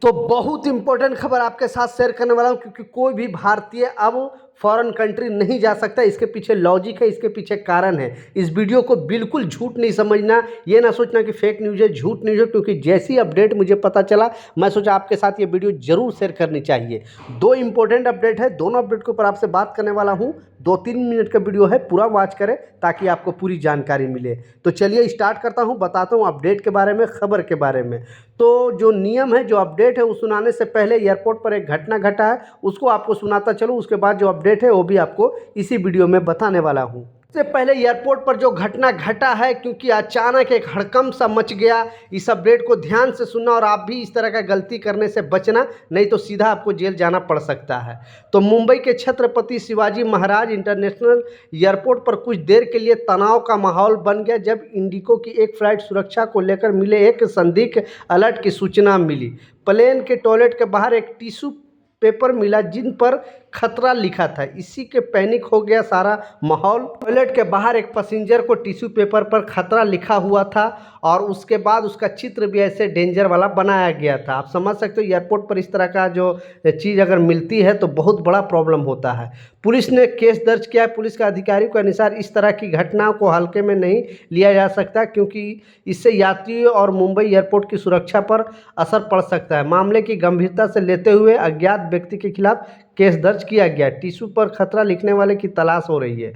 तो बहुत इंपॉर्टेंट खबर आपके साथ शेयर करने वाला हूँ, क्योंकि कोई भी भारतीय अब फॉरेन कंट्री नहीं जा सकता। इसके पीछे लॉजिक है, इसके पीछे कारण है। इस वीडियो को बिल्कुल झूठ नहीं समझना, ये ना सोचना कि फेक न्यूज़ है, झूठ न्यूज़ है, क्योंकि जैसी अपडेट मुझे पता चला मैं सोचा आपके साथ ये वीडियो जरूर शेयर करनी चाहिए। दो इंपॉर्टेंट अपडेट है, दोनों अपडेट के ऊपर आपसे बात करने वाला हूँ। 2-3 मिनट का वीडियो है, पूरा वॉच करें ताकि आपको पूरी जानकारी मिले। तो चलिए स्टार्ट करता हूँ, बताता हूँ अपडेट के बारे में, खबर के बारे में। तो जो नियम है, जो अपडेट है, वो सुनाने से पहले एयरपोर्ट पर एक घटना घटा है, उसको आपको सुनाता चलूँ। उसके बाद जो अपडेट है वो भी आपको इसी वीडियो में बताने वाला हूँ। इससे पहले एयरपोर्ट पर जो घटना घटा है, क्योंकि अचानक एक हड़कंप सा मच गया। इस अपडेट को ध्यान से सुनना और आप भी इस तरह का गलती करने से बचना, नहीं तो सीधा आपको जेल जाना पड़ सकता है। तो मुंबई के छत्रपति शिवाजी महाराज इंटरनेशनल एयरपोर्ट पर कुछ देर के लिए तनाव का माहौल बन गया, जब इंडिगो की एक फ्लाइट सुरक्षा को लेकर मिले एक संदिग्ध अलर्ट की सूचना मिली। प्लेन के टॉयलेट के बाहर एक टिश्यू पेपर मिला जिन पर खतरा लिखा था। इसी के पैनिक हो गया सारा माहौल। टॉयलेट के बाहर एक पैसेंजर को टिश्यू पेपर पर खतरा लिखा हुआ था और उसके बाद उसका चित्र भी ऐसे डेंजर वाला बनाया गया था। आप समझ सकते हो, एयरपोर्ट पर इस तरह का जो चीज़ अगर मिलती है तो बहुत बड़ा प्रॉब्लम होता है। पुलिस ने केस दर्ज किया है। पुलिस के अधिकारियों के अनुसार इस तरह की घटनाओं को हल्के में नहीं लिया जा सकता, क्योंकि इससे यात्रियों और मुंबई एयरपोर्ट की सुरक्षा पर असर पड़ सकता है। मामले की गंभीरता से लेते हुए अज्ञात व्यक्ति के खिलाफ केस दर्ज किया गया। टिश्यू पर खतरा लिखने वाले की तलाश हो रही है।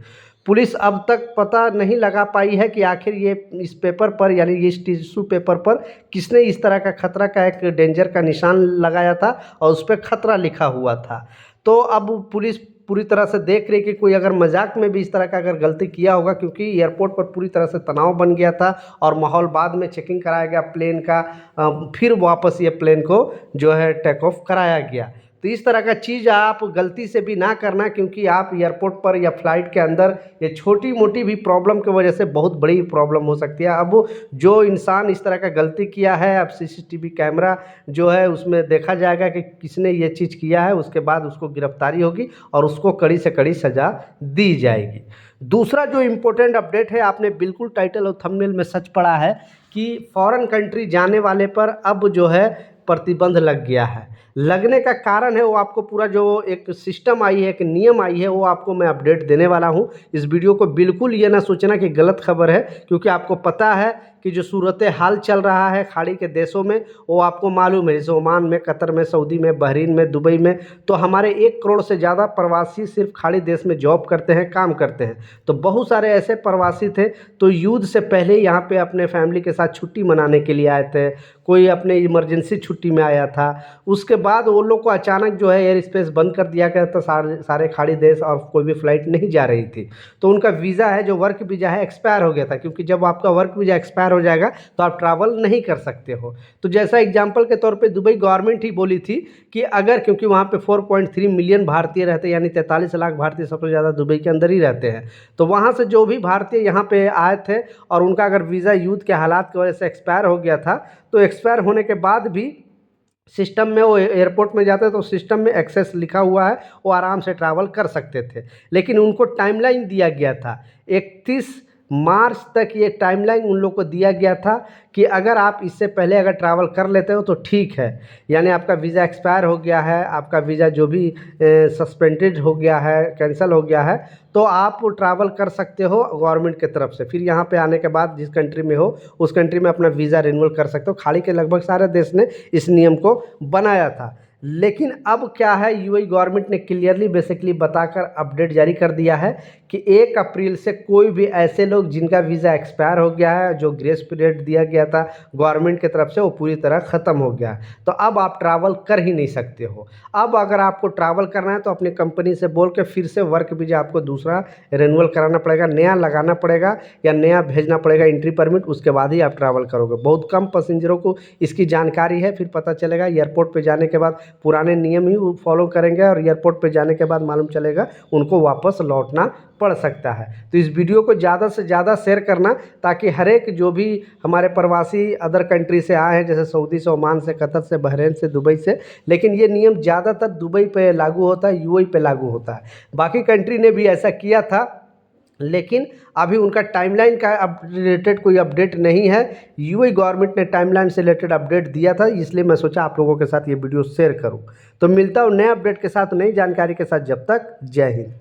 पुलिस अब तक पता नहीं लगा पाई है कि आखिर ये इस पेपर पर, यानी ये टिश्यू पेपर पर किसने इस तरह का खतरा का एक डेंजर का निशान लगाया था और उस पर खतरा लिखा हुआ था। तो अब पुलिस पूरी तरह से देख रही कि कोई अगर मजाक में भी इस तरह का अगर गलती किया होगा, क्योंकि एयरपोर्ट पर पूरी तरह से तनाव बन गया था और माहौल, बाद में चेकिंग कराया गया प्लेन का, फिर वापस ये प्लेन को जो है टेक ऑफ कराया गया। तो इस तरह का चीज़ आप गलती से भी ना करना, क्योंकि आप एयरपोर्ट पर या फ्लाइट के अंदर ये छोटी मोटी भी प्रॉब्लम की वजह से बहुत बड़ी प्रॉब्लम हो सकती है। अब जो इंसान इस तरह का गलती किया है, अब सीसीटीवी कैमरा जो है उसमें देखा जाएगा कि किसने ये चीज़ किया है, उसके बाद उसको गिरफ्तारी होगी और उसको कड़ी से कड़ी सज़ा दी जाएगी। दूसरा जो इम्पोर्टेंट अपडेट है, आपने बिल्कुल टाइटल और थंबनेल में सच पढ़ा है कि फॉरेन कंट्री जाने वाले पर अब जो है प्रतिबंध लग गया है। लगने का कारण है वो आपको पूरा जो एक सिस्टम आई है, एक नियम आई है, वो आपको मैं अपडेट देने वाला हूँ। इस वीडियो को बिल्कुल ये ना सोचना कि गलत खबर है, क्योंकि आपको पता है कि जो सूरत हाल चल रहा है खाड़ी के देशों में, वो आपको मालूम है। जैसे ओमान में, कतर में, सऊदी में, बहरीन में, दुबई में, तो हमारे 1 करोड़ से ज़्यादा प्रवासी सिर्फ खाड़ी देश में जॉब करते हैं, काम करते हैं। तो बहुत सारे ऐसे प्रवासी थे तो युद्ध से पहले यहाँ पे अपने फैमिली के साथ छुट्टी मनाने के लिए आए थे, कोई अपने इमरजेंसी छुट्टी में आया था। उसके बाद वो लोग को अचानक जो है एयर स्पेस बंद कर दिया गया था, सारे खाड़ी देश, और कोई भी फ़्लाइट नहीं जा रही थी। तो उनका वीज़ा है, जो वर्क वीज़ा है, एक्सपायर हो गया था, क्योंकि जब आपका वर्क वीज़ा एक्सपायर हो जाएगा तो आप ट्रैवल नहीं कर सकते हो। तो जैसा एग्जांपल के तौर पे दुबई गवर्नमेंट ही बोली थी कि अगर, क्योंकि वहाँ पे 4.3 मिलियन भारतीय रहते हैं, यानी 43 लाख भारतीय सबसे ज़्यादा दुबई के अंदर ही रहते हैं। तो वहाँ से जो भी भारतीय यहाँ पे आए थे और उनका अगर वीज़ा युद्ध के हालात की वजह से एक्सपायर हो गया था, तो एक्सपायर होने के बाद भी सिस्टम में, वो एयरपोर्ट में जाते तो सिस्टम में एक्सेस लिखा हुआ है, वो आराम से ट्रैवल कर सकते थे। लेकिन उनको टाइमलाइन दिया गया था, 31 मार्च तक ये टाइमलाइन उन लोग को दिया गया था कि अगर आप इससे पहले अगर ट्रैवल कर लेते हो तो ठीक है, यानी आपका वीज़ा एक्सपायर हो गया है, आपका वीज़ा जो भी सस्पेंडेड हो गया है, कैंसिल हो गया है, तो आप ट्रैवल कर सकते हो गवर्नमेंट की तरफ से। फिर यहाँ पे आने के बाद जिस कंट्री में हो उस कंट्री में अपना वीज़ा रिन्यूअल कर सकते हो। खाड़ी के लगभग सारे देश ने इस नियम को बनाया था। लेकिन अब क्या है, यूएई गवर्नमेंट ने क्लियरली बेसिकली बताकर अपडेट जारी कर दिया है कि 1 अप्रैल से कोई भी ऐसे लोग जिनका वीज़ा एक्सपायर हो गया है, जो ग्रेस पीरियड दिया गया था गवर्नमेंट की तरफ से, वो पूरी तरह ख़त्म हो गया है। तो अब आप ट्रैवल कर ही नहीं सकते हो। अब अगर आपको ट्रैवल करना है तो अपनी कंपनी से बोल के फिर से वर्क वीज़ा आपको दूसरा रिन्यूअल कराना पड़ेगा, नया लगाना पड़ेगा या नया भेजना पड़ेगा एंट्री परमिट, उसके बाद ही आप ट्रैवल करोगे। बहुत कम पैसेंजरों को इसकी जानकारी है। फिर पता चलेगा एयरपोर्ट पर जाने के बाद पुराने नियम ही वो फॉलो करेंगे और एयरपोर्ट पे जाने के बाद मालूम चलेगा उनको वापस लौटना पड़ सकता है। तो इस वीडियो को ज़्यादा से ज़्यादा शेयर करना, ताकि हर एक जो भी हमारे प्रवासी अदर कंट्री से आए हैं, जैसे सऊदी से, ओमान से, कतर से, बहरीन से, दुबई से, लेकिन ये नियम ज़्यादातर दुबई पे लागू होता है, यूएई पे लागू होता है। बाकी कंट्री ने भी ऐसा किया था लेकिन अभी उनका टाइमलाइन का रिलेटेड कोई अपडेट नहीं है। यूएई गवर्नमेंट ने टाइमलाइन से रिलेटेड अपडेट दिया था, इसलिए मैं सोचा आप लोगों के साथ ये वीडियो शेयर करूं। तो मिलता हूं नए अपडेट के साथ, नई जानकारी के साथ। जब तक जय हिंद।